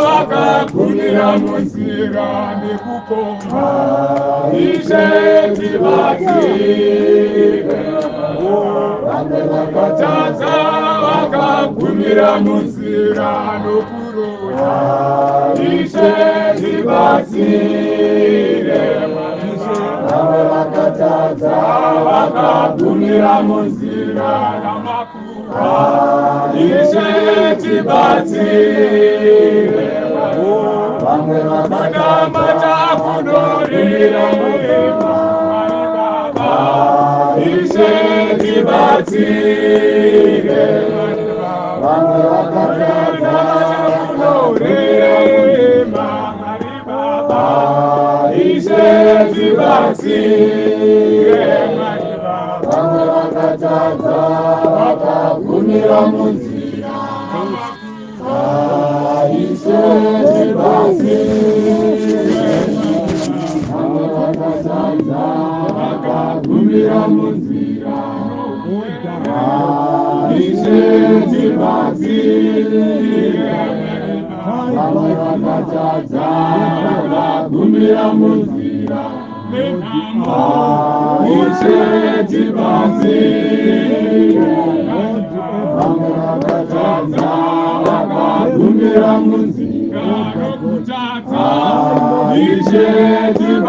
Vakakunira munzira nekupomba izvetivatsire vamwe vakatadza vakakunira munzira nokuroya izvetivatsire vamwe vakatadza vakakunira munzira namakura izvetivatsire vamwe vakatadza kunorira muimba Baba izvetivatsire vamwe vakatadza kunorira muimba Baba izvetivatsire vamwe vakatadza vakagumira munzira vamwe vakatadza vakagumira munzira izvetivatsire vamwe vakatadza vakagumira munzira izvetivatsire vamwe vakatadza vakagumira munzira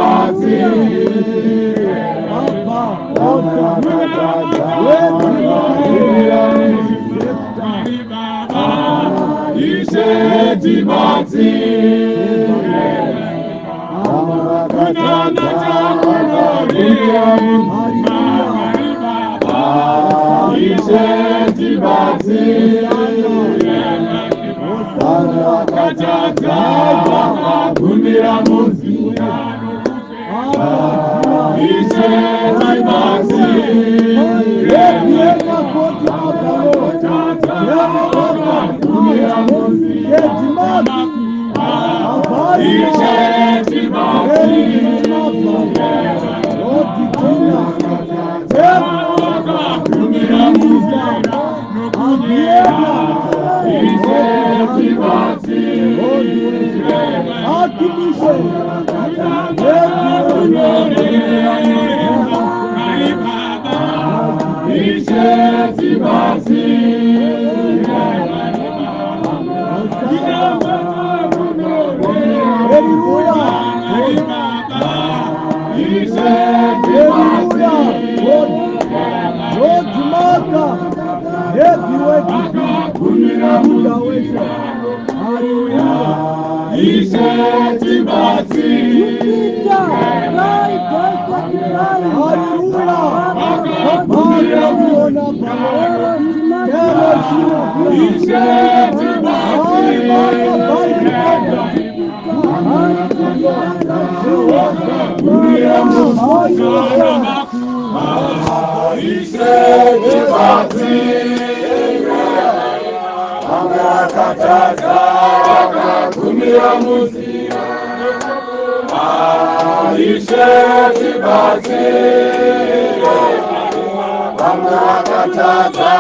izvetivatsire vamwe vakatadza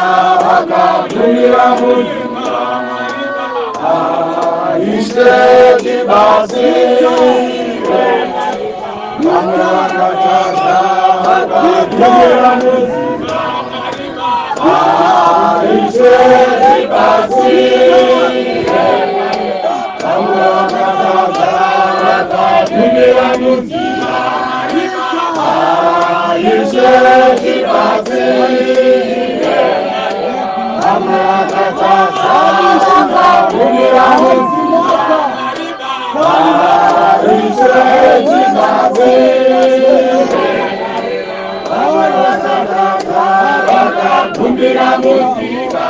vakagumira munzira izvetivatsire vamwe vakatadza vakagumira munzira izvetivatsire vamwe vakatadza vakagumira munzira izvetivatsire vakagumira munzira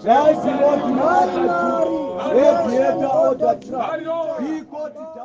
That's what you